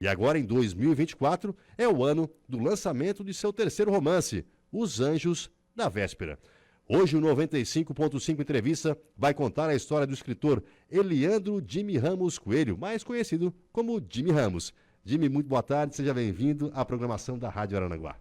E agora, em 2024, é o ano do lançamento de seu terceiro romance, Os Anjos da Véspera. Hoje, o 95.5 Entrevista vai contar a história do escritor Eliandro Jimmy Ramos Coelho, mais conhecido como Jimmy Ramos. Jimmy, muito boa tarde, seja bem-vindo à programação da Rádio Araranguá.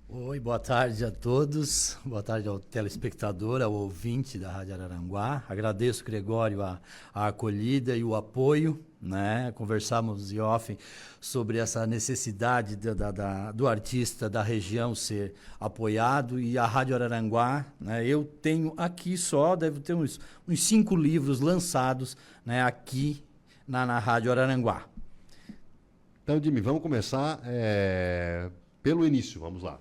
Oi, boa tarde a todos, boa tarde ao telespectador, ao ouvinte da Rádio Araranguá. Agradeço, Gregório, a acolhida e o apoio, né? Conversamos em off sobre essa necessidade do artista da região ser apoiado, e a Rádio Araranguá, né? Eu tenho aqui deve ter uns 5 livros lançados, né, aqui na Rádio Araranguá. Então, Jimmy, vamos começar pelo início, vamos lá.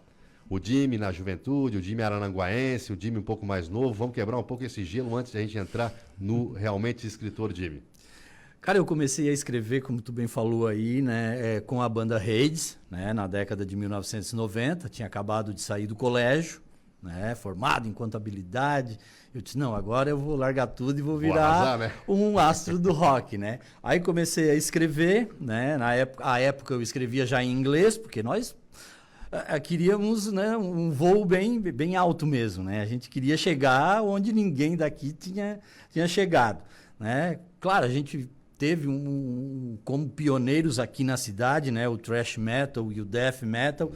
O Jimmy na juventude, o Jimmy araranguaense, o Jimmy um pouco mais novo. Vamos quebrar um pouco esse gelo antes de a gente entrar no realmente escritor Jimmy. Cara, eu comecei a escrever, como tu bem falou aí, né, com a banda Reis, né, na década de 1990. Tinha acabado de sair do colégio, né, formado em contabilidade. Eu disse, não, agora eu vou largar tudo e vou virar arrasar, né? Um astro do rock, né? Aí comecei a escrever, né? A época eu escrevia já em inglês, porque nós queríamos, né, um voo bem alto mesmo, né? A gente queria chegar onde ninguém daqui tinha chegado, né? Claro, a gente teve como pioneiros aqui na cidade, né, o thrash metal e o death metal.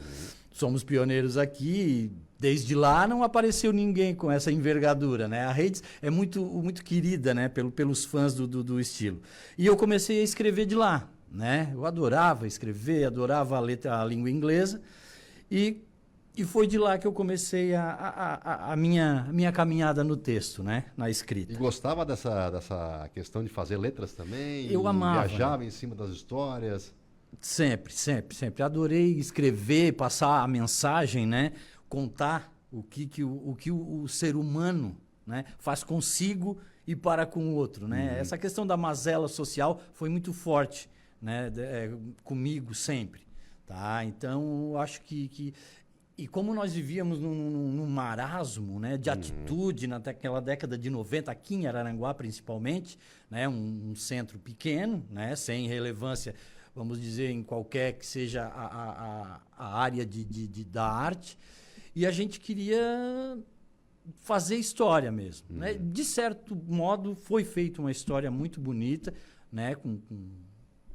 Somos pioneiros aqui. Desde lá não apareceu ninguém com essa envergadura, né? A Reis é muito querida, né, pelos fãs do estilo. E eu comecei a escrever de lá, né? Eu adorava escrever, adorava a língua inglesa. E foi de lá que eu comecei a minha caminhada no texto, né? Na escrita. E gostava dessa questão de fazer letras também? Eu amava. Viajava, né, em cima das histórias? Sempre. Adorei escrever, passar a mensagem, né? Contar o que o ser humano, né, faz consigo e para com o outro, né? Essa questão da mazela social foi muito forte, né, comigo sempre, tá? Então, eu acho que e como nós vivíamos num marasmo, né, de atitude naquela década de 90, aqui em Araranguá principalmente, né, um centro pequeno, né, sem relevância, vamos dizer, em qualquer que seja a área da arte. E a gente queria fazer história mesmo, né? De certo modo, foi feita uma história muito bonita, né? Com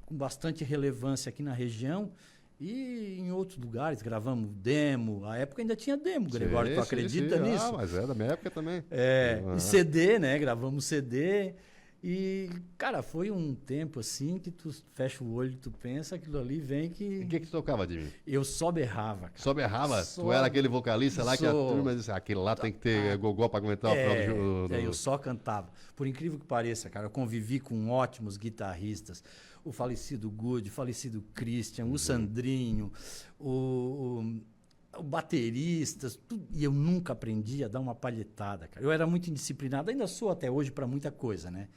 bastante relevância aqui na região e em outros lugares. Gravamos demo. A época ainda tinha demo, Gregório. Tu acredita nisso? Ah, mas é da minha época também. E CD, né? Gravamos CD. E, cara, foi um tempo assim que tu fecha o olho e tu pensa, aquilo ali vem que... E o que tu tocava, Jimmy? Eu só berrava, cara. Só berrava? Tu era aquele vocalista lá que a turma disse, aquele lá tem que ter gogó pra aguentar o final do... eu só cantava. Por incrível que pareça, cara, eu convivi com ótimos guitarristas. O falecido Good, o falecido Christian, o Sandrinho, o bateristas, tudo, e eu nunca aprendi a dar uma palhetada, cara. Eu era muito indisciplinado, ainda sou até hoje para muita coisa, né?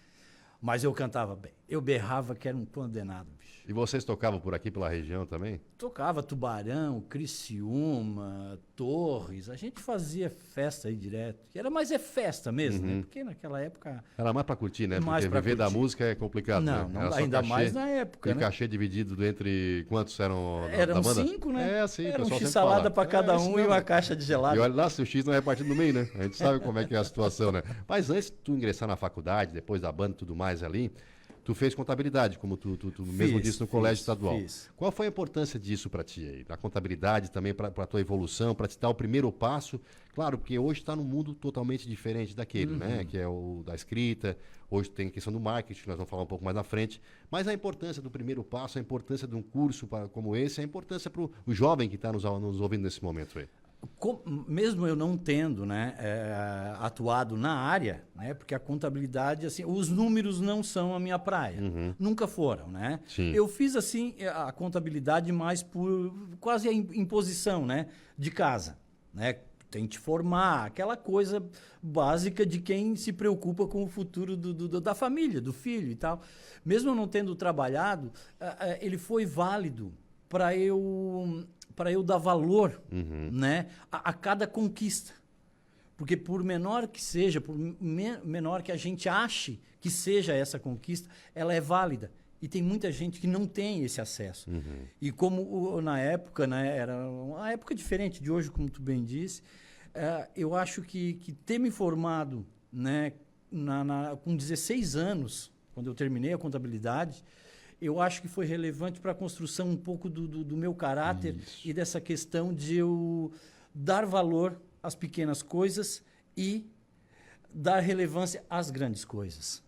Mas eu cantava bem. Eu berrava que era um condenado, bicho. E vocês tocavam por aqui pela região também? Tocava Tubarão, Criciúma, Torres. A gente fazia festa aí direto. Mas é festa mesmo, né? Porque naquela época... Era mais pra curtir, né? Mais Porque pra viver da curtir. música é complicado, Não, né? ainda mais na época, E né? cachê dividido entre quantos eram da Eram banda? 5, né? É, sim. Era o um pessoal sempre x-salada fala. para cada isso um e mesmo. uma caixa de gelado. E olha lá, se o X não é partido no meio, né? A gente sabe como é que é a situação, né? Mas antes de tu ingressar na faculdade, depois da banda e tudo mais ali, tu fez contabilidade, como tu mesmo disse no colégio estadual. Fiz. Qual foi a importância disso para ti aí? Da contabilidade também para a tua evolução, para te dar o primeiro passo? Claro, porque hoje está num mundo totalmente diferente daquele, né? Que é o da escrita. Hoje tem a questão do marketing, que nós vamos falar um pouco mais na frente. Mas a importância do primeiro passo, a importância de um curso como esse, a importância para o jovem que está nos ouvindo nesse momento aí. Mesmo eu não tendo, né, atuado na área, né, porque a contabilidade, assim, os números não são a minha praia, nunca foram, né? Sim. Eu fiz assim a contabilidade mais por quase a imposição, né, de casa, né? Tem que formar, aquela coisa básica de quem se preocupa com o futuro da família, do filho e tal. Mesmo eu não tendo trabalhado, ele foi válido para eu dar valor, né, a cada conquista. Porque por menor que seja, por menor que a gente ache que seja essa conquista, ela é válida. E tem muita gente que não tem esse acesso. E como na época, né, era uma época diferente de hoje, como tu bem disse, eu acho que ter me formado, né, com 16 anos, quando eu terminei a contabilidade, eu acho que foi relevante para a construção um pouco do meu caráter e dessa questão de eu dar valor às pequenas coisas e dar relevância às grandes coisas.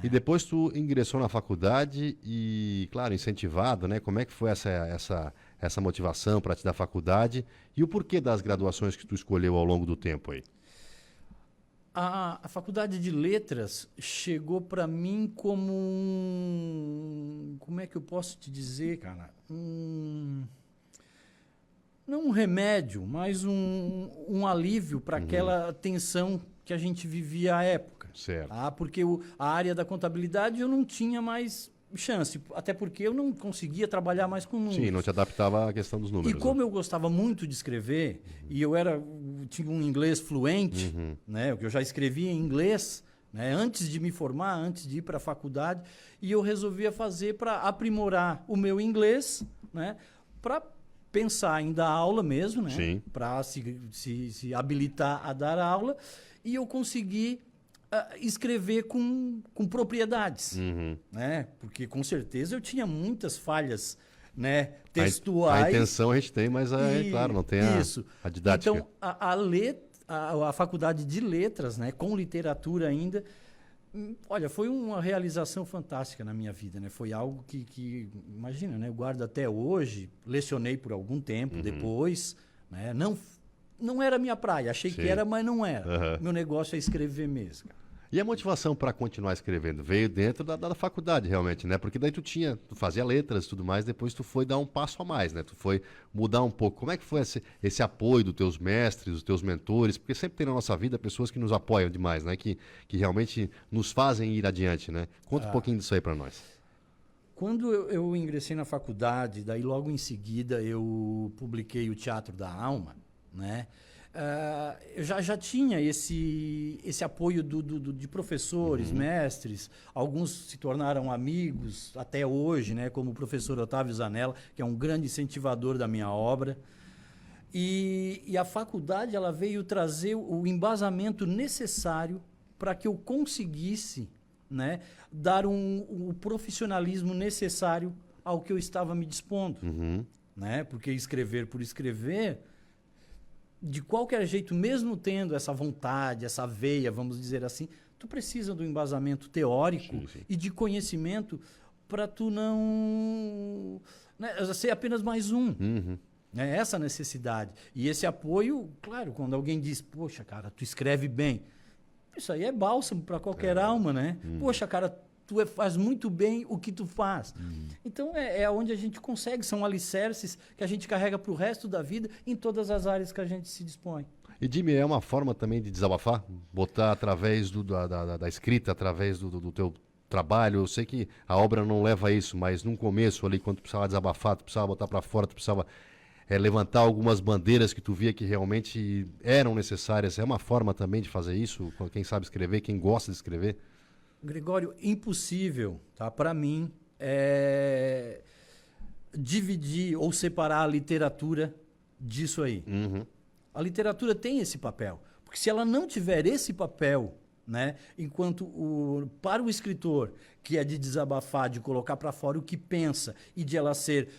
E depois tu ingressou na faculdade e, claro, incentivado, né? Como é que foi essa motivação para te dar faculdade e o porquê das graduações que tu escolheu ao longo do tempo aí? A faculdade de letras chegou para mim como como é que eu posso te dizer, cara? Não um remédio, mas um alívio para aquela tensão que a gente vivia à época. Certo. Porque a área da contabilidade eu não tinha mais chance, até porque eu não conseguia trabalhar mais com números. Sim, não te adaptava à questão dos números. E como eu gostava muito de escrever, e eu tinha um inglês fluente, né, que eu já escrevia em inglês, né, antes de me formar, antes de ir para a faculdade, e eu resolvia fazer para aprimorar o meu inglês, né, para pensar em dar aula mesmo, né, para se habilitar a dar aula, e eu consegui escrever com propriedades, né? Porque com certeza eu tinha muitas falhas, né, textuais. A intenção a gente tem, mas claro, não tem a didática. Então a faculdade de letras, né, com literatura ainda, olha, foi uma realização fantástica na minha vida, né? Foi algo que imagina, né, eu guardo até hoje. Lecionei por algum tempo depois, né? Não era minha praia, achei que era, mas não era. Meu negócio é escrever mesmo. E a motivação para continuar escrevendo veio dentro da faculdade, realmente, né? Porque daí tu fazia letras e tudo mais, depois tu foi dar um passo a mais, né? Tu foi mudar um pouco. Como é que foi esse apoio dos teus mestres, dos teus mentores? Porque sempre tem na nossa vida pessoas que nos apoiam demais, né? Que realmente nos fazem ir adiante, né? Conta um pouquinho disso aí para nós. Quando eu ingressei na faculdade, daí logo em seguida eu publiquei o Teatro da Alma, né? Eu já tinha esse apoio de professores, mestres. Alguns se tornaram amigos até hoje, né? Como o professor Otávio Zanella, que é um grande incentivador da minha obra. E a faculdade ela veio trazer o embasamento necessário para que eu conseguisse, né, dar o profissionalismo necessário ao que eu estava me dispondo. Né? Porque escrever por escrever, de qualquer jeito, mesmo tendo essa vontade, essa veia, vamos dizer assim, tu precisa do embasamento teórico e de conhecimento para tu não, né, ser apenas mais um. É essa necessidade. E esse apoio, claro, quando alguém diz, poxa, cara, tu escreve bem, isso aí é bálsamo para qualquer alma, né? Poxa, cara, tu faz muito bem o que tu faz. Então, é onde a gente consegue, são alicerces que a gente carrega para o resto da vida em todas as áreas que a gente se dispõe. E, Jimmy, é uma forma também de desabafar? Botar através da escrita, através do teu trabalho? Eu sei que a obra não leva a isso, mas no começo ali, quando tu precisava desabafar, tu precisava botar para fora, tu precisava levantar algumas bandeiras que tu via que realmente eram necessárias. É uma forma também de fazer isso? Quem sabe escrever, quem gosta de escrever? Gregório, impossível, tá? Para mim, dividir ou separar a literatura disso aí. A literatura tem esse papel, porque se ela não tiver esse papel, né, enquanto para o escritor, que é de desabafar, de colocar para fora o que pensa e de ela ser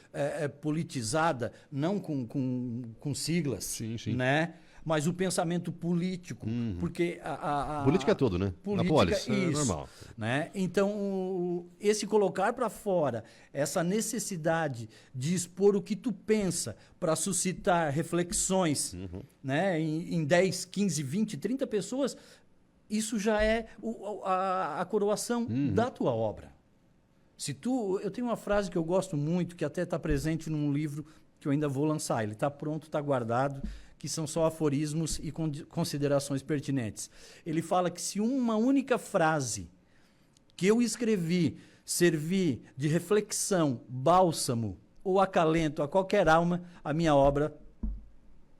politizada, não com siglas, né? Mas o pensamento político, porque política é tudo, né? Política, na polis, isso, é normal. Né? Então, esse colocar para fora, essa necessidade de expor o que tu pensa para suscitar reflexões, né? Em 10, 15, 20, 30 pessoas, isso já é a coroação da tua obra. Eu tenho uma frase que eu gosto muito, que até está presente num livro que eu ainda vou lançar. Ele está pronto, está guardado, que são só aforismos e considerações pertinentes. Ele fala que se uma única frase que eu escrevi servir de reflexão, bálsamo ou acalento a qualquer alma, a minha obra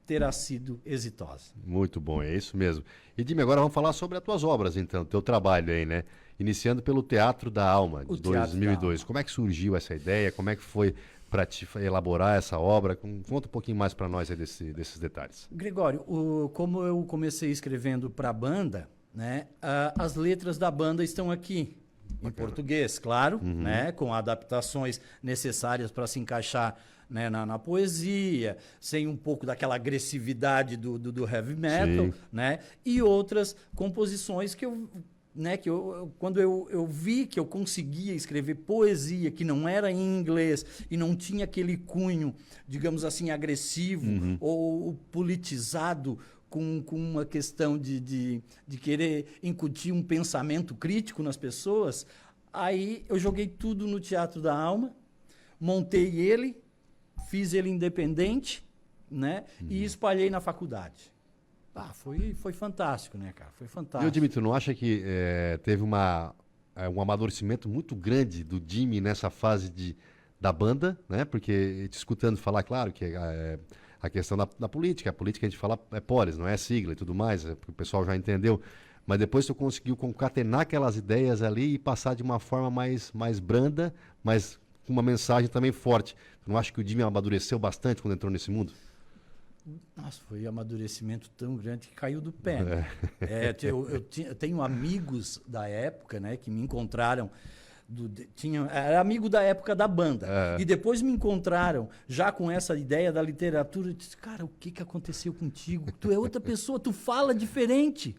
terá sido exitosa. Muito bom, é isso mesmo. E Jimmy, agora vamos falar sobre as tuas obras, então, teu trabalho aí, né? Iniciando pelo Teatro da Alma, de 2002. Como é que surgiu essa ideia? Como é que foi para te elaborar essa obra? Conta um pouquinho mais para nós aí desses detalhes. Gregório, como eu comecei escrevendo para a banda, né, as letras da banda estão aqui. Em português, claro, né, com adaptações necessárias para se encaixar, né, na poesia, sem um pouco daquela agressividade do heavy metal, né, e outras composições que quando eu vi que eu conseguia escrever poesia que não era em inglês e não tinha aquele cunho, digamos assim, agressivo ou politizado, com uma questão de querer incutir um pensamento crítico nas pessoas, aí eu joguei tudo no Teatro da Alma, montei ele, fiz ele independente, né, e espalhei na faculdade. Foi fantástico, né, cara? Foi fantástico. E o Jimmy, tu não acha que teve um amadurecimento muito grande do Jimmy nessa fase da banda, né? Porque te escutando falar, claro, que a questão da política. A política a gente fala é polis, não é sigla e tudo mais, porque o pessoal já entendeu. Mas depois tu conseguiu concatenar aquelas ideias ali e passar de uma forma mais branda, mas com uma mensagem também forte. Tu não acha que o Jimmy amadureceu bastante quando entrou nesse mundo? Nossa, foi um amadurecimento tão grande que caiu do pé. Né? Eu tenho amigos da época, né, que me encontraram. Era amigo da época da banda. E depois me encontraram já com essa ideia da literatura. Eu disse, cara, o que aconteceu contigo? Tu é outra pessoa, tu fala diferente.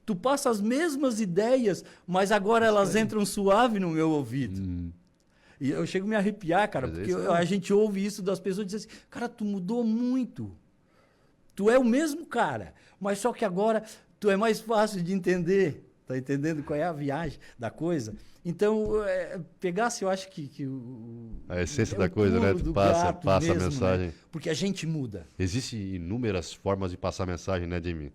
Tu passa as mesmas ideias, mas agora elas entram suave no meu ouvido. E eu chego a me arrepiar, cara, porque a gente ouve isso das pessoas e diz assim, cara, tu mudou muito. Tu é o mesmo cara, mas só que agora tu é mais fácil de entender. Tá entendendo qual é a viagem da coisa? Então, pegasse, eu acho que a essência da coisa, né? Tu passa mesmo, a mensagem. Né? Porque a gente muda. Existem inúmeras formas de passar mensagem, né, Jimmy?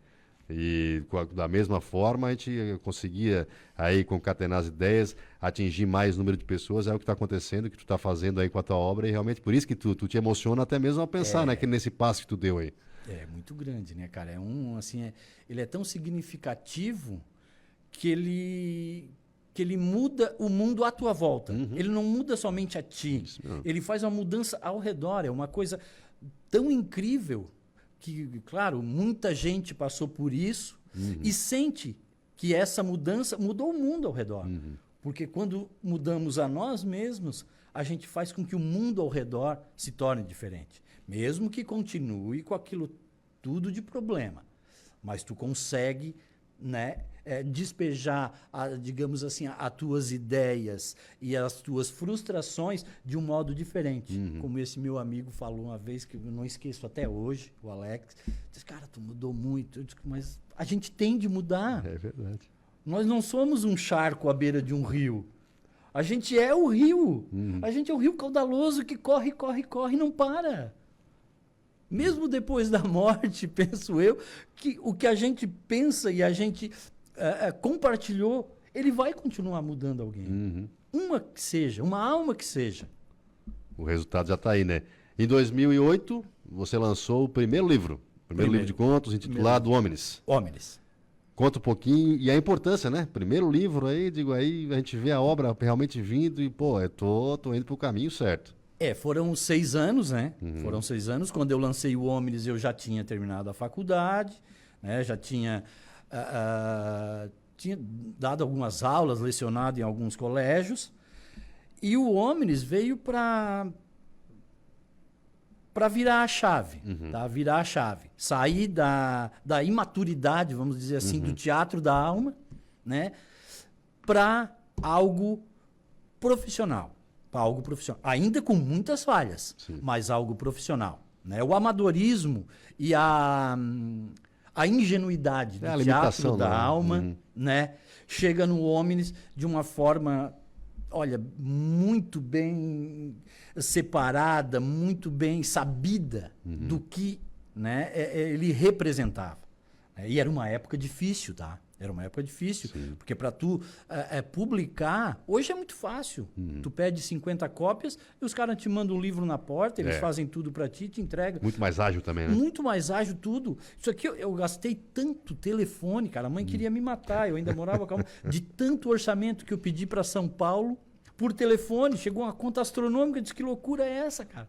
E da mesma forma a gente conseguia aí concatenar as ideias, atingir mais número de pessoas, é o que está acontecendo, que tu está fazendo aí com a tua obra, e realmente por isso que tu te emociona até mesmo a pensar, né, que nesse passo que tu deu aí. É muito grande, né, cara? Ele é tão significativo que ele muda o mundo à tua volta. Ele não muda somente a ti. Ele faz uma mudança ao redor. É uma coisa tão incrível que, claro, muita gente passou por isso e sente que essa mudança mudou o mundo ao redor. Porque quando mudamos a nós mesmos, a gente faz com que o mundo ao redor se torne diferente. Mesmo que continue com aquilo tudo de problema. Mas tu consegue, né, despejar, digamos assim, as tuas ideias e as tuas frustrações de um modo diferente. Como esse meu amigo falou uma vez, que eu não esqueço até hoje, o Alex, disse, cara, tu mudou muito. Eu disse, mas a gente tem de mudar. É verdade. Nós não somos um charco à beira de um rio. A gente é o rio. A gente é o rio caudaloso que corre, corre, corre e não para. Mesmo depois da morte, penso eu, que o que a gente pensa e a gente compartilhou, ele vai continuar mudando alguém. Uma que seja, uma alma que seja. O resultado já está aí, né? Em 2008, você lançou o primeiro livro. Primeiro livro de contos, intitulado Hominis. Hominis. Conta um pouquinho, e a importância, né? Primeiro livro aí, aí a gente vê a obra realmente vindo e, pô, eu tô indo pro caminho certo. Foram 6 anos, né? Foram 6 anos. Quando eu lancei o Hominis, eu já tinha terminado a faculdade, né? Já tinha dado algumas aulas, lecionado em alguns colégios. E o Hominis veio para virar a chave, tá? Virar a chave. Sair da imaturidade, vamos dizer assim, do teatro da alma, né? Para algo profissional. Algo profissional. Ainda com muitas falhas, mas algo profissional. Né? O amadorismo e a ingenuidade do teatro da alma, né? Chega no Hominis de uma forma, olha, muito bem separada, muito bem sabida do que, né, ele representava. E era uma época difícil, tá? Era uma época difícil, Sim. porque para tu publicar, hoje é muito fácil. Tu pede 50 cópias e os caras te mandam um livro na porta, eles fazem tudo para ti, te entregam. Muito mais ágil também, né? Muito mais ágil tudo. Isso aqui eu gastei tanto telefone, cara. A mãe queria me matar, eu ainda morava com a mãe. De tanto orçamento que eu pedi para São Paulo por telefone. Chegou uma conta astronômica, eu disse, que loucura é essa, cara?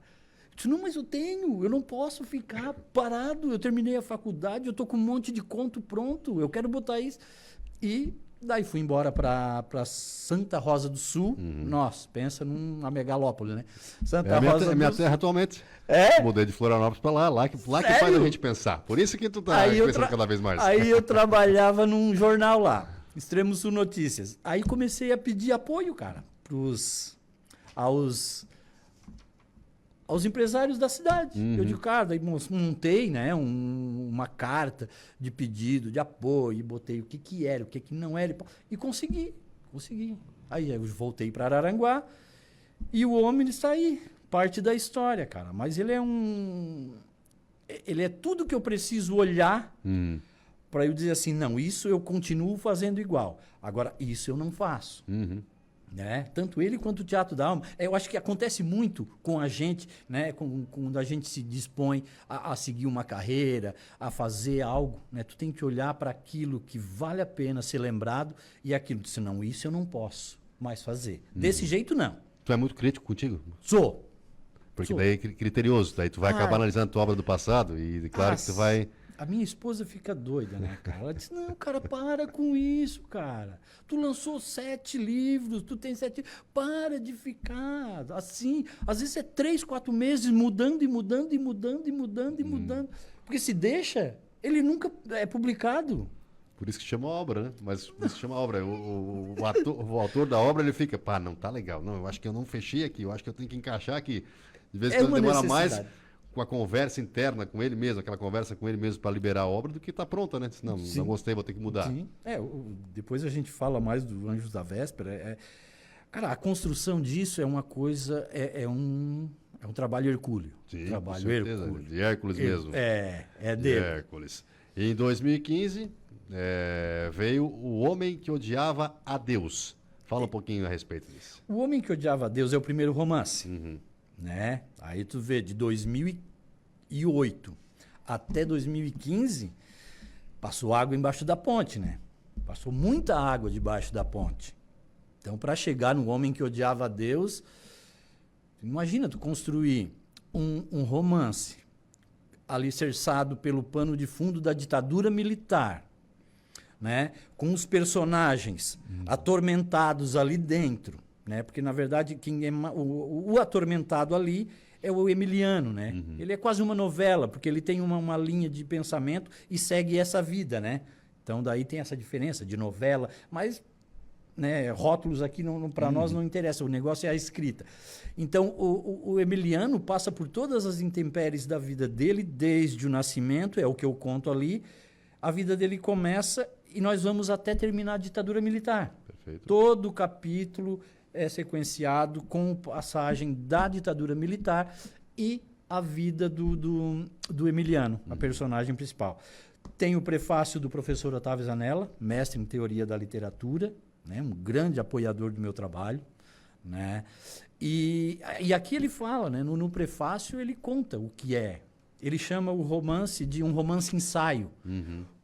Eu disse, não, mas eu não posso ficar parado. Eu terminei a faculdade, eu tô com um monte de conto pronto, eu quero botar isso. E daí fui embora para Santa Rosa do Sul. Nossa, pensa numa megalópole, né? Santa Rosa É minha do terra atualmente. É? Mudei de Florianópolis para lá que faz a gente pensar. Por isso que tu tá pensando cada vez mais. Aí eu trabalhava num jornal lá, Extremo Sul Notícias. Aí comecei a pedir apoio, cara, aos empresários da cidade. Eu digo, cara, daí montei, né, uma carta de pedido, de apoio, botei o que era, o que não era, e consegui. Aí eu voltei para Araranguá e o homem está aí, parte da história, cara. Mas ele é tudo que eu preciso olhar para eu dizer assim, não, isso eu continuo fazendo igual. Agora, isso eu não faço. Né? Tanto ele quanto o Teatro da Alma. Eu acho que acontece muito com a gente, né? Quando a gente se dispõe a seguir uma carreira, a fazer algo. Né? Tu tem que olhar para aquilo que vale a pena ser lembrado e aquilo, senão isso eu não posso mais fazer. Desse jeito, não. Tu é muito crítico contigo? Sou. Porque daí é criterioso, daí tu vai acabar analisando tua obra do passado e claro que tu vai... A minha esposa fica doida, né, cara? Ela diz, não, cara, para com isso, cara. Tu lançou 7 livros, tu tem 7 livros. Para de ficar assim. Às vezes é 3, 4 meses mudando e mudando e mudando e mudando e mudando. Porque se deixa, ele nunca é publicado. Por isso que chama obra, né? Mas por isso que chama obra. O autor da obra, ele fica, pá, não tá legal. Não, eu acho que eu não fechei aqui, eu acho que eu tenho que encaixar aqui. De vez em quando demora mais com a conversa interna com ele mesmo, aquela conversa com ele mesmo para liberar a obra, do que tá pronta, né? Não, não gostei, vou ter que mudar. Sim. Depois a gente fala mais do Anjos da Véspera. Cara, a construção disso é uma coisa, é um trabalho hercúleo. Sim, trabalho com certeza, hercúleo. De Hércules mesmo. É de dele. Hércules. E em 2015 veio O Homem que Odiava a Deus. Fala um pouquinho a respeito disso. O Homem que Odiava a Deus é o primeiro romance. Né? Aí tu vê, de 2008 até 2015, passou água embaixo da ponte, né? Passou muita água debaixo da ponte. Então, para chegar no Homem que Odiava a Deus, imagina tu construir um romance alicerçado pelo pano de fundo da ditadura militar, né? Com os personagens atormentados ali dentro, né? Porque, na verdade, quem é o atormentado ali é o Emiliano, né? Ele é quase uma novela, porque ele tem uma linha de pensamento e segue essa vida, né? Então, daí tem essa diferença de novela, mas, né, rótulos aqui para nós não interessa, o negócio é a escrita. Então, o Emiliano passa por todas as intempéries da vida dele, desde o nascimento, é o que eu conto ali. A vida dele começa e nós vamos até terminar a ditadura militar. Perfeito. Todo o capítulo é sequenciado com passagem da ditadura militar e a vida do Emiliano, a personagem principal. Tem o prefácio do professor Otávio Zanella, mestre em teoria da literatura, né, um grande apoiador do meu trabalho, né? E aqui ele fala, né, no prefácio ele conta o que é. Ele chama o romance de um romance ensaio.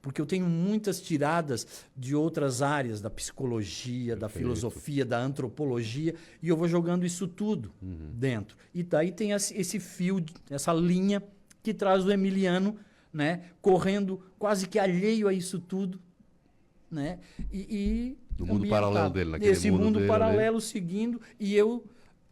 Porque eu tenho muitas tiradas de outras áreas, da psicologia, da filosofia, da antropologia, e eu vou jogando isso tudo dentro. E daí tem esse fio, essa linha que traz o Emiliano, né, correndo quase que alheio a isso tudo, né? No mundo paralelo dele, naquele esse mundo dele, paralelo ali. Seguindo, e eu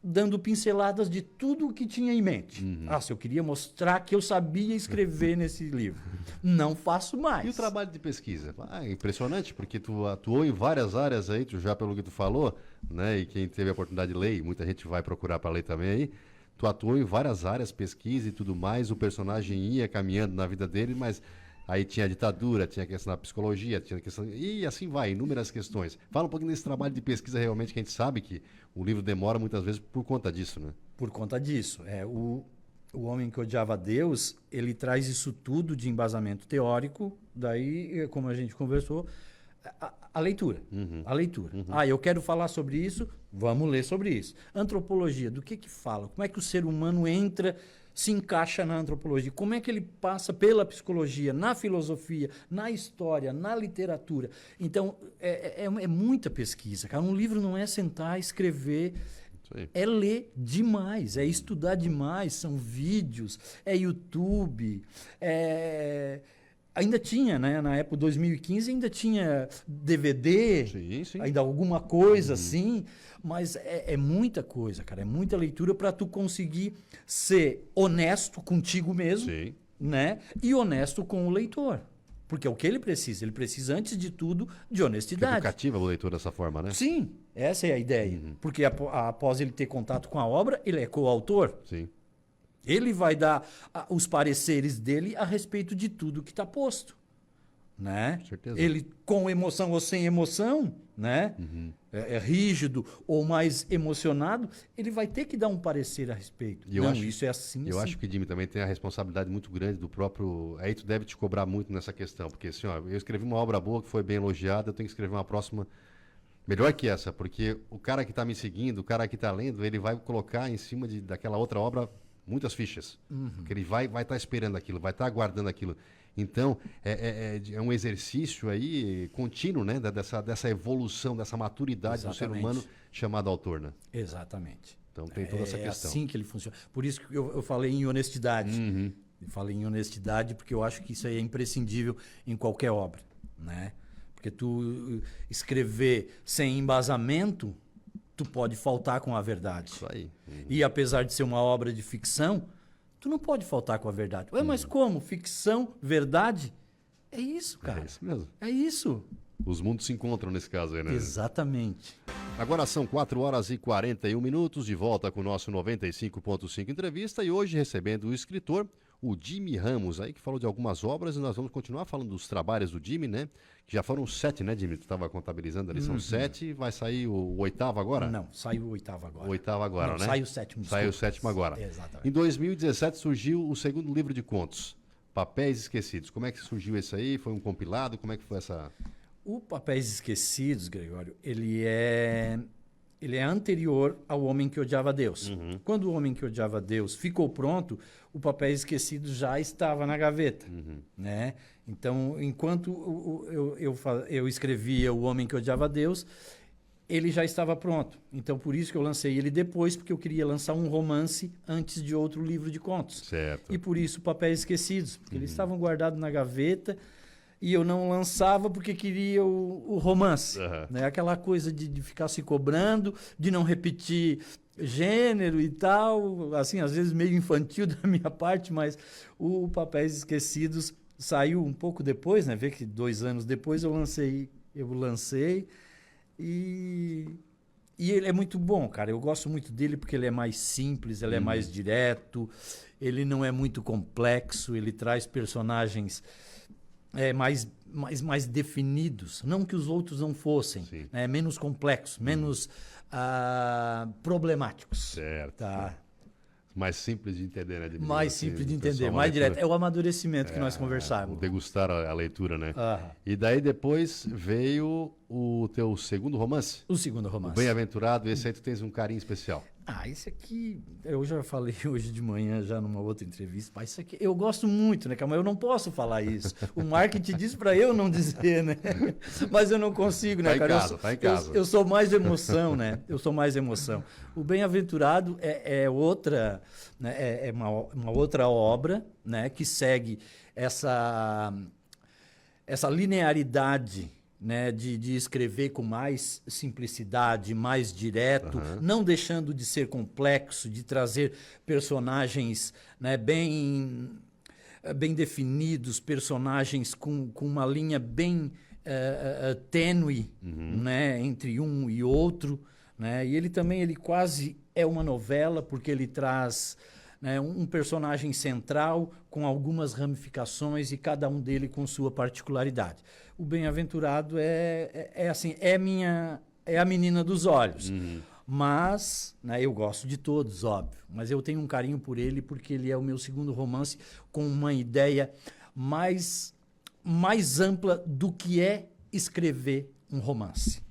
dando pinceladas de tudo o que tinha em mente. Se eu queria mostrar que eu sabia escrever nesse livro. Não faço mais. E o trabalho de pesquisa? É impressionante, porque tu atuou em várias áreas aí, tu já pelo que tu falou, né? E quem teve a oportunidade de ler, e muita gente vai procurar para ler também aí, tu atuou em várias áreas, pesquisa e tudo mais, o personagem ia caminhando na vida dele, mas aí tinha a ditadura, tinha a questão da psicologia, tinha a questão... E assim vai, inúmeras questões. Fala um pouquinho desse trabalho de pesquisa realmente, que a gente sabe que o livro demora muitas vezes por conta disso, né? Por conta disso. O Homem que Odiava a Deus, ele traz isso tudo de embasamento teórico, daí, como a gente conversou, A leitura. A leitura. Eu quero falar sobre isso, vamos ler sobre isso. Antropologia, do que fala? Como é que o ser humano entra, se encaixa na antropologia? Como é que ele passa pela psicologia, na filosofia, na história, na literatura? Então, é muita pesquisa, cara. Um livro não é sentar, escrever, é ler demais, é estudar demais, são vídeos, é YouTube, Ainda tinha, né? Na época 2015 ainda tinha DVD, Sim. ainda alguma coisa assim, mas é muita coisa, cara. É muita leitura para tu conseguir ser honesto contigo mesmo, Sim. né? E honesto com o leitor. Porque é o que ele precisa. Ele precisa, antes de tudo, de honestidade. Fica cativa o leitor dessa forma, né? Sim, essa é a ideia. Porque após ele ter contato com a obra, ele é coautor. Sim. Ele vai dar os pareceres dele a respeito de tudo que está posto, né? Certeza. Ele com emoção ou sem emoção, né? É rígido ou mais emocionado, ele vai ter que dar um parecer a respeito. Isso é assim. Eu acho que o Jimmy também tem a responsabilidade muito grande do próprio. Aí tu deve te cobrar muito nessa questão, porque assim, ó, eu escrevi uma obra boa que foi bem elogiada, eu tenho que escrever uma próxima melhor que essa, porque o cara que está me seguindo, o cara que está lendo, ele vai colocar em cima daquela outra obra muitas fichas, porque ele vai estar esperando aquilo, vai estar aguardando aquilo. Então, é um exercício aí contínuo, né? Dessa evolução, dessa maturidade do ser humano chamado autor, né? Exatamente. Então tem toda essa questão. É assim que ele funciona. Por isso que eu falei em honestidade. Eu falei em honestidade porque eu acho que isso aí é imprescindível em qualquer obra, né? Porque tu escrever sem embasamento, tu pode faltar com a verdade. Isso aí. E apesar de ser uma obra de ficção, tu não pode faltar com a verdade. Ué, mas como? Ficção, verdade? É isso, cara. É isso mesmo. É isso. Os mundos se encontram nesse caso aí, né? Exatamente. Agora são 4h41, de volta com o nosso 95.5 entrevista e hoje recebendo o escritor, o Jimmy Ramos, aí que falou de algumas obras e nós vamos continuar falando dos trabalhos do Jimmy, né? Que já foram 7, né, Jimmy? Tu estava contabilizando ali, são 7, vai sair o 8º agora? Não, saiu o 8º agora. O 8º agora, não, né? Sai o 7º. Sai o 7º agora. Exatamente. Em 2017 surgiu o segundo livro de contos, Papéis Esquecidos. Como é que surgiu esse aí? Foi um compilado? Como é que foi essa... O Papéis Esquecidos, Gregório, ele é anterior ao Homem que Odiava Deus. Quando o Homem que Odiava Deus ficou pronto, o Papéis Esquecidos já estava na gaveta, né? Então, enquanto eu escrevia O Homem que Odiava Deus, ele já estava pronto. Então, por isso que eu lancei ele depois, porque eu queria lançar um romance antes de outro livro de contos. Certo. E por isso Papéis Esquecidos, porque eles estavam guardados na gaveta e eu não lançava porque queria o romance. Né? Aquela coisa de ficar se cobrando, de não repetir gênero e tal, assim, às vezes meio infantil da minha parte, mas o Papéis Esquecidos saiu um pouco depois, né? Vê que 2 anos depois eu lancei e ele é muito bom, cara. Eu gosto muito dele porque ele é mais simples, ele é mais direto, ele não é muito complexo, ele traz personagens mais definidos. Não que os outros não fossem, menos complexos, menos problemáticos. Certo. Tá? Mais simples de entender, né? Mais simples de entender, mais direto. É o amadurecimento que nós O conversávamos. degustar a leitura, né? E daí depois veio o teu segundo romance? O segundo romance. O Bem-Aventurado, esse aí tu tens um carinho especial. Esse aqui, eu já falei hoje de manhã, já numa outra entrevista, mas isso aqui, eu gosto muito, né, cara? Mas eu não posso falar isso. O marketing diz para eu não dizer, né? Mas eu não consigo, né, cara? Tá em casa. Eu sou mais emoção, né? Eu sou mais emoção. O Bem-Aventurado é outra, né? É uma outra obra, né? Que segue essa linearidade, né, de escrever com mais simplicidade, mais direto, não deixando de ser complexo, de trazer personagens, né, bem definidos, personagens com uma linha bem tênue, né, entre um e outro, né, e ele quase é uma novela porque ele traz, né, um personagem central com algumas ramificações e cada um dele com sua particularidade. O Bem-Aventurado assim, é a menina dos olhos. Mas, né, eu gosto de todos, óbvio, mas eu tenho um carinho por ele porque ele é o meu segundo romance com uma ideia mais ampla do que é escrever um romance.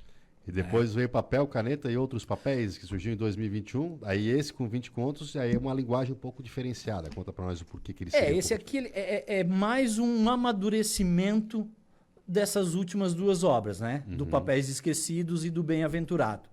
E depois veio papel, caneta e outros papéis que surgiu em 2021. Aí esse com 20 contos, aí é uma linguagem um pouco diferenciada. Conta para nós o porquê que ele Esse aqui é mais um amadurecimento dessas últimas duas obras, né? Do Papéis Esquecidos e do Bem-Aventurado.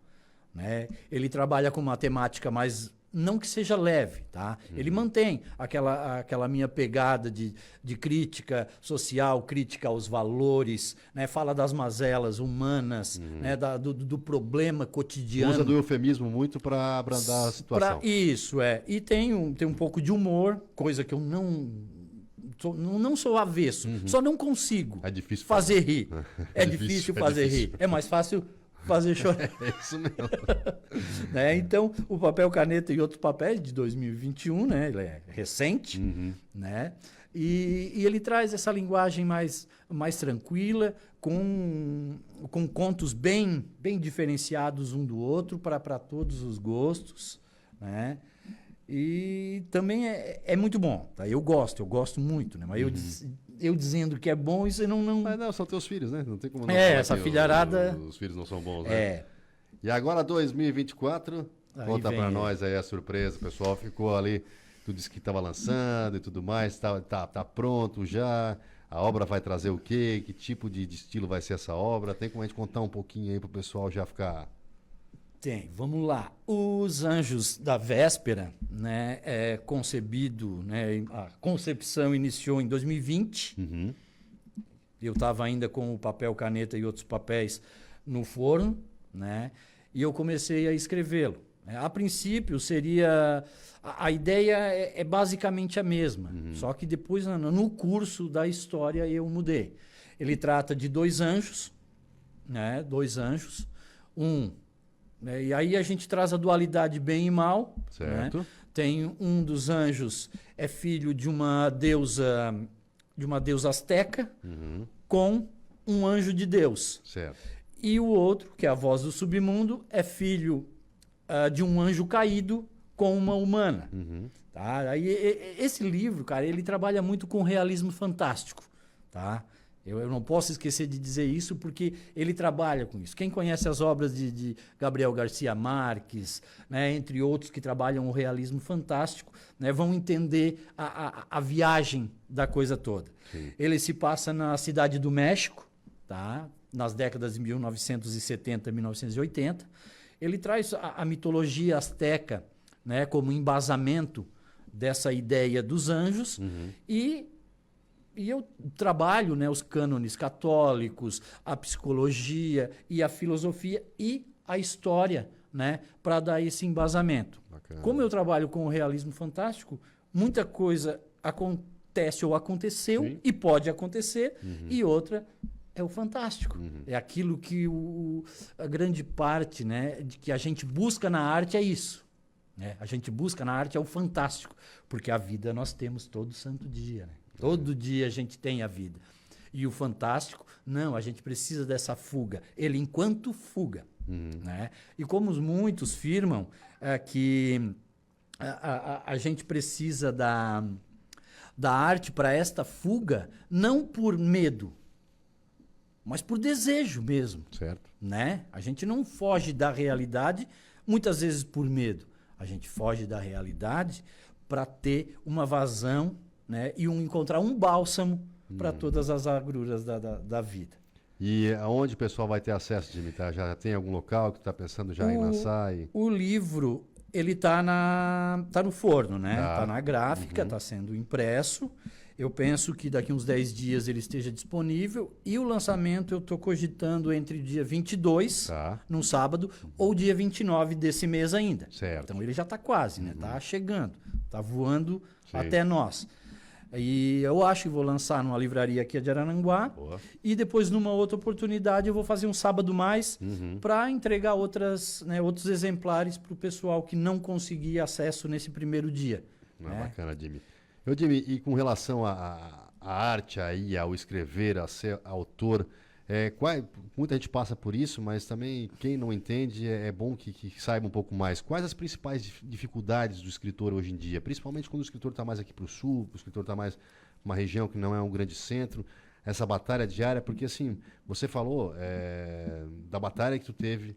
Né? Ele trabalha com uma temática mais... Não que seja leve, tá? Ele mantém aquela minha pegada de crítica social, crítica aos valores, né? Fala das mazelas humanas, né? Do problema cotidiano. Usa do eufemismo muito para abrandar a situação. Isso, E tem um pouco de humor, coisa que eu não sou avesso, só não consigo fazer rir. É difícil fazer rir. É mais fácil fazer chorar. É isso mesmo. Né? Então, o Papel, Caneta e Outros Papéis, de 2021, né? Ele é recente, né? E ele traz essa linguagem mais tranquila, com contos bem diferenciados um do outro, para todos os gostos, né? E também é muito bom, tá? Eu gosto muito, né? Mas eu dizendo que é bom, isso não... Mas não, são teus filhos, né? Não tem como não essa filharada... Os filhos não são bons, né? E agora 2024, conta pra nós aí a surpresa. O pessoal ficou ali, tu disse que estava lançando e tudo mais, tá pronto já. A obra vai trazer o quê? Que tipo de estilo vai ser essa obra? Tem como a gente contar um pouquinho aí pro pessoal já ficar... Tem, vamos lá. Os Anjos da Véspera, né, é concebido, né, a concepção iniciou em 2020. Eu estava ainda com o Papel, Caneta e Outros Papéis no forno, né, e eu comecei a escrevê-lo. A princípio seria... A ideia é basicamente a mesma, só que depois no curso da história eu mudei. Ele trata de dois anjos, né, e aí a gente traz a dualidade bem e mal. Certo. Né? Tem um dos anjos, é filho de uma deusa asteca, com um anjo de Deus. Certo. E o outro, que é a voz do submundo, é filho de um anjo caído com uma humana. Tá? Aí, esse livro, cara, ele trabalha muito com realismo fantástico. Tá? Eu não posso esquecer de dizer isso, porque ele trabalha com isso. Quem conhece as obras de Gabriel Garcia Marques, né, entre outros que trabalham o realismo fantástico, né, vão entender a viagem da coisa toda. Sim. Ele se passa na cidade do México, tá, nas décadas de 1970 e 1980. Ele traz a mitologia asteca, né, como embasamento dessa ideia dos anjos e eu trabalho, né, os cânones católicos, a psicologia e a filosofia e a história, né, para dar esse embasamento. Bacana. Como eu trabalho com o realismo fantástico, muita coisa acontece ou aconteceu e pode acontecer, e outra é o fantástico. É aquilo que a grande parte, né, de que a gente busca na arte é isso. Né? A gente busca na arte é o fantástico, porque a vida nós temos todo santo dia, né? Todo dia a gente tem a vida. E o fantástico, não, a gente precisa dessa fuga. Ele enquanto fuga. Né? E como muitos firmam que a gente precisa da arte para esta fuga, não por medo, mas por desejo mesmo. Certo. Né? A gente não foge da realidade, muitas vezes por medo. A gente foge da realidade para ter uma vazão, né, e encontrar um bálsamo para todas as agruras da vida. E aonde o pessoal vai ter acesso, Jimmy? Já tem algum local que tu está pensando já em lançar? O livro, ele tá no forno, né? Tá na gráfica, tá sendo impresso. Eu penso que daqui uns 10 dias ele esteja disponível. E o lançamento eu estou cogitando entre o dia 22, num sábado, ou dia 29 desse mês ainda. Certo. Então ele já está quase, né? Tá chegando, tá voando até nós. E eu acho que vou lançar numa livraria aqui de Araranguá. Boa. E depois, numa outra oportunidade, eu vou fazer um sábado mais para entregar outros exemplares para o pessoal que não conseguir acesso nesse primeiro dia. Bacana, Jimmy. Jimmy, e com relação à arte aí, ao escrever, a ser autor, muita gente passa por isso, mas também quem não entende é bom que saiba um pouco mais. Quais as principais dificuldades do escritor hoje em dia? Principalmente quando o escritor está mais aqui para o sul, o escritor está mais numa região que não é um grande centro. essa batalha diária? Porque, assim, você falou da batalha que tu teve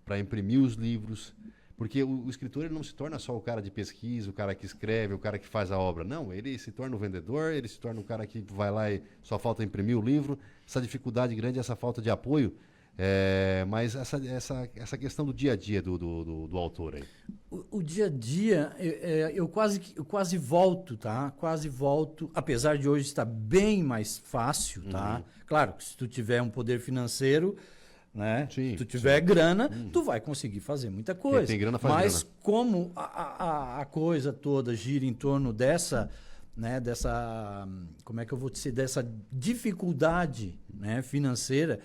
para imprimir os livros, porque o escritor ele não se torna só o cara de pesquisa, o cara que escreve, o cara que faz a obra. Não, ele se torna o vendedor, ele se torna o cara que vai lá e só falta imprimir o livro. Essa dificuldade grande, essa falta de apoio. Mas essa questão do dia a dia do autor aí. O dia a dia, eu quase volto, tá? Quase volto, apesar de hoje estar bem mais fácil, tá? Claro que se tu tiver um poder financeiro, né? Sim, se tu tiver grana, tu vai conseguir fazer muita coisa. Quem tem grana faz Mas grana. como a coisa toda gira em torno dessa, né? Como é que eu vou dizer, dessa dificuldade, né? financeira,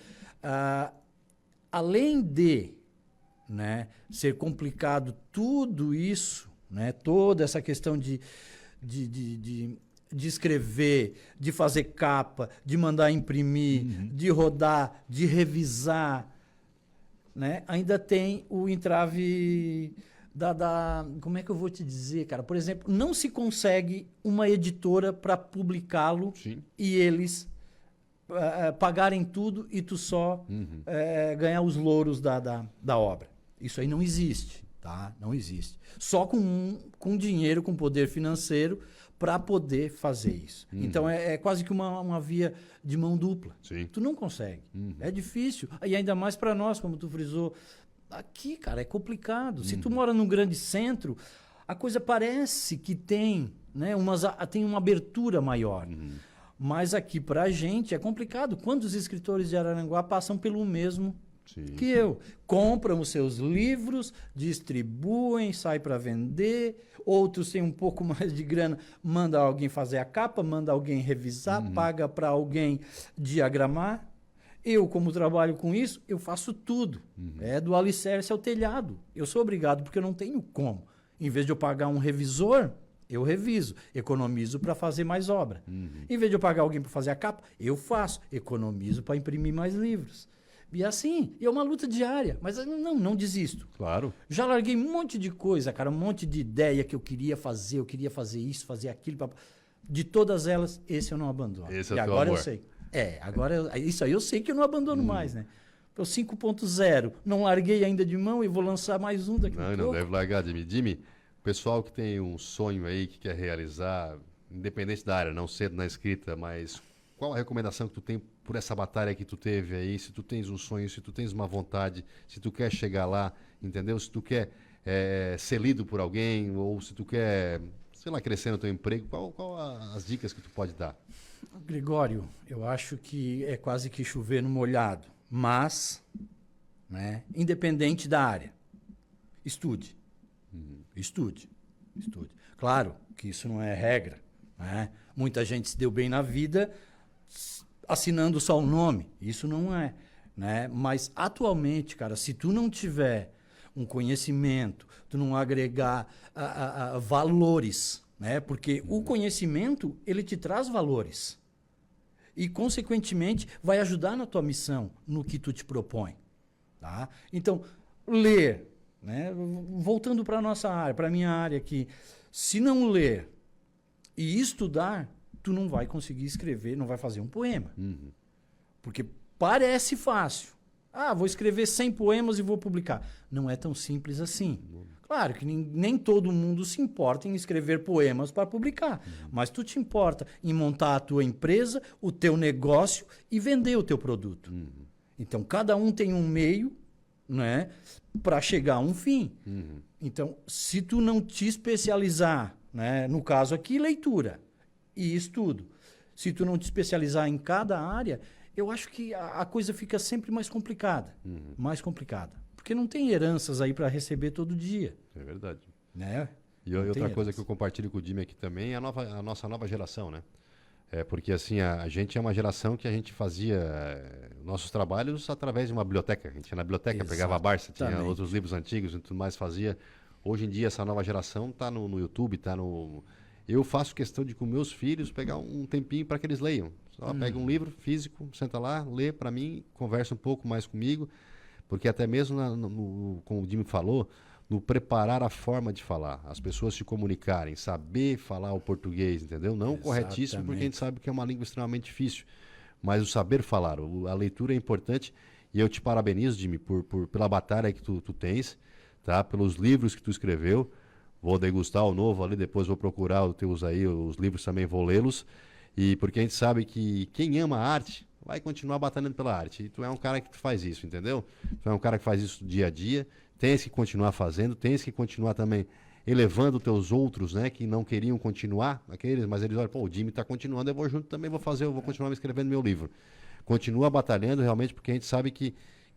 além de, né, ser complicado tudo isso, né, toda essa questão de escrever, de fazer capa, de mandar imprimir, de rodar, de revisar, né, ainda tem o entrave como é que eu vou te dizer, cara? Por exemplo, não se consegue uma editora para publicá-lo Sim. e eles pagarem tudo e tu só ganhar os louros da obra. Isso aí não existe, tá? Não existe. Só com dinheiro, com poder financeiro para poder fazer isso. Então é quase que uma via de mão dupla. Sim. Tu não consegue. É difícil. E ainda mais para nós, como tu frisou. Aqui, cara, é complicado. Se tu mora num grande centro, a coisa parece que tem, né, tem uma abertura maior. Mas aqui pra gente é complicado. Quantos escritores de Araranguá passam pelo mesmo que eu? Compram os seus livros, distribuem, saem para vender. Outros têm um pouco mais de grana, manda alguém fazer a capa, manda alguém revisar, paga para alguém diagramar. Eu, como trabalho com isso, eu faço tudo. É do alicerce ao telhado. Eu sou obrigado porque eu não tenho como. Em vez de eu pagar um revisor, eu reviso, economizo para fazer mais obra. Em vez de eu pagar alguém para fazer a capa, eu faço, economizo para imprimir mais livros. E assim, é uma luta diária, mas não desisto. Claro. Já larguei um monte de coisa, cara, um monte de ideia que eu queria fazer isso, fazer aquilo. De todas elas, esse eu não abandono. Esse é e o teu agora amor. eu sei. Isso aí eu sei que eu não abandono mais, né? O 5.0, não larguei ainda de mão e vou lançar mais um daqui a pouco. Não deve largar, Jimmy. Jimmy, o pessoal que tem um sonho aí, que quer realizar, independente da área, não cedo na escrita, mas qual a recomendação que tu tem por essa batalha que tu teve aí? Se tu tens um sonho, se tu tens uma vontade, se tu quer chegar lá, entendeu? Se tu quer ser lido por alguém, ou se tu quer, sei lá, crescer no teu emprego, qual as dicas que tu pode dar? Gregório, eu acho que é quase que chover no molhado, mas, né, independente da área, estude. Estude. Claro que isso não é regra, né? Muita gente se deu bem na vida assinando só o nome. Isso não é, né? Mas atualmente, cara, se tu não tiver um conhecimento, tu não agregar valores, né? Porque o conhecimento, ele te traz valores. E, consequentemente, vai ajudar na tua missão, no que tu te propõe. Tá? Então, ler, né? Voltando para a nossa área, para a minha área aqui, se não ler e estudar, tu não vai conseguir escrever, não vai fazer um poema. Porque parece fácil. Vou escrever 100 poemas e vou publicar. Não é tão simples assim. Claro que nem todo mundo se importa em escrever poemas para publicar. Mas tu te importa em montar a tua empresa, o teu negócio e vender o teu produto. Então, cada um tem um meio, né, para chegar a um fim. Então, se tu não te especializar, né, no caso aqui, leitura e estudo, se tu não te especializar em cada área, eu acho que a coisa fica sempre mais complicada. Mais complicada. Porque não tem heranças aí para receber todo dia. É verdade. Né? E outra coisa que eu compartilho com o Jimmy aqui também é a nossa nova geração, né? Porque assim, a gente é uma geração que a gente fazia nossos trabalhos através de uma biblioteca. A gente ia na biblioteca, pegava a Barça, tinha outros livros antigos e tudo mais, fazia. Hoje em dia, essa nova geração está no YouTube, está no... Eu faço questão de com meus filhos pegar um tempinho para que eles leiam. Só pega um livro físico, senta lá, lê para mim, conversa um pouco mais comigo, porque até mesmo, como o Jimmy falou, no preparar a forma de falar, as pessoas se comunicarem, saber falar o português, entendeu? Não corretíssimo, porque a gente sabe que é uma língua extremamente difícil. mas o saber falar. A leitura é importante e eu te parabenizo, Jimmy, pela batalha que tu tens, tá? Pelos livros que tu escreveu. Vou degustar o novo ali, depois vou procurar os teus aí, os livros também vou lê-los. E porque a gente sabe que quem ama a arte vai continuar batalhando pela arte. E tu é um cara que faz isso, entendeu? Tu é um cara que faz isso dia a dia, tens que continuar fazendo, tens que continuar também elevando teus outros, né, que não queriam continuar, aqueles, mas eles olham, pô, o Jimmy está continuando, eu vou junto também, eu vou continuar me escrevendo meu livro. Continua batalhando realmente, porque a gente sabe que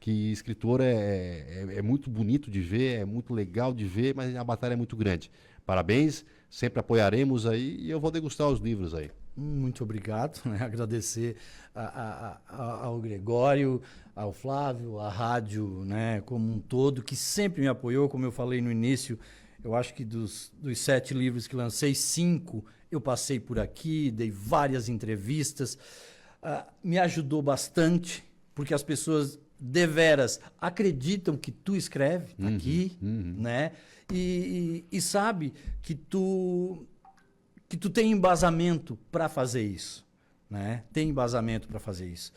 escritor é muito bonito de ver, é muito legal de ver, mas a batalha é muito grande. Parabéns, sempre apoiaremos aí e eu vou degustar os livros aí. Muito obrigado, né? Agradecer ao Gregório, ao Flávio, à rádio, né, como um todo, que sempre me apoiou, como eu falei no início. Eu acho que dos 7 livros que lancei, 5 eu passei por aqui, dei várias entrevistas. Me ajudou bastante, porque as pessoas deveras acreditam que tu escreve aqui, né? E sabe que tu tem embasamento para fazer isso, né? Tem embasamento para fazer isso.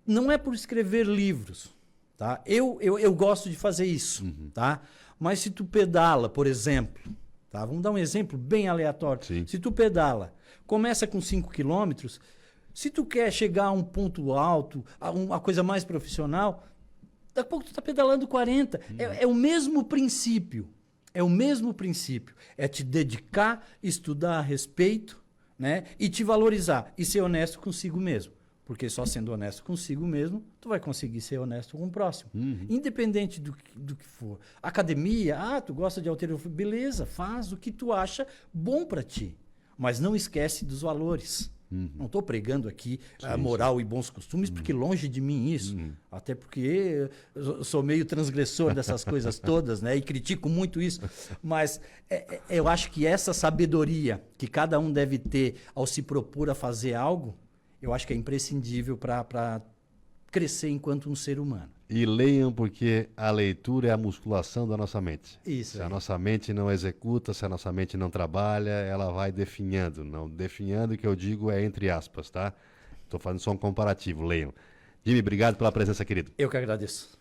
Não é por escrever livros, tá? Eu gosto de fazer isso, tá? Mas se tu pedala, por exemplo, tá? Vamos dar um exemplo bem aleatório. Sim. Se tu pedala, começa com 5 quilômetros, se tu quer chegar a um ponto alto, a uma coisa mais profissional, daqui a pouco tu está pedalando 40. É o mesmo princípio. É o mesmo princípio. É te dedicar, estudar a respeito, né? E te valorizar. E ser honesto consigo mesmo. Porque só sendo honesto consigo mesmo, tu vai conseguir ser honesto com o próximo. Independente do que for. Academia, tu gosta de halterofilia, beleza, faz o que tu acha bom para ti. Mas não esquece dos valores. Não estou pregando aqui a moral e bons costumes, porque longe de mim isso. Até porque eu sou meio transgressor dessas coisas todas, né? E critico muito isso. Mas eu acho que essa sabedoria que cada um deve ter ao se propor a fazer algo, eu acho que é imprescindível para crescer enquanto um ser humano. E leiam, porque a leitura é a musculação da nossa mente. Isso. Se a nossa mente não executa, se a nossa mente não trabalha, ela vai definhando. Não, definhando, que eu digo é entre aspas, tá? Estou fazendo só um comparativo, leiam. Jimmy, obrigado pela presença, querido. Eu que agradeço.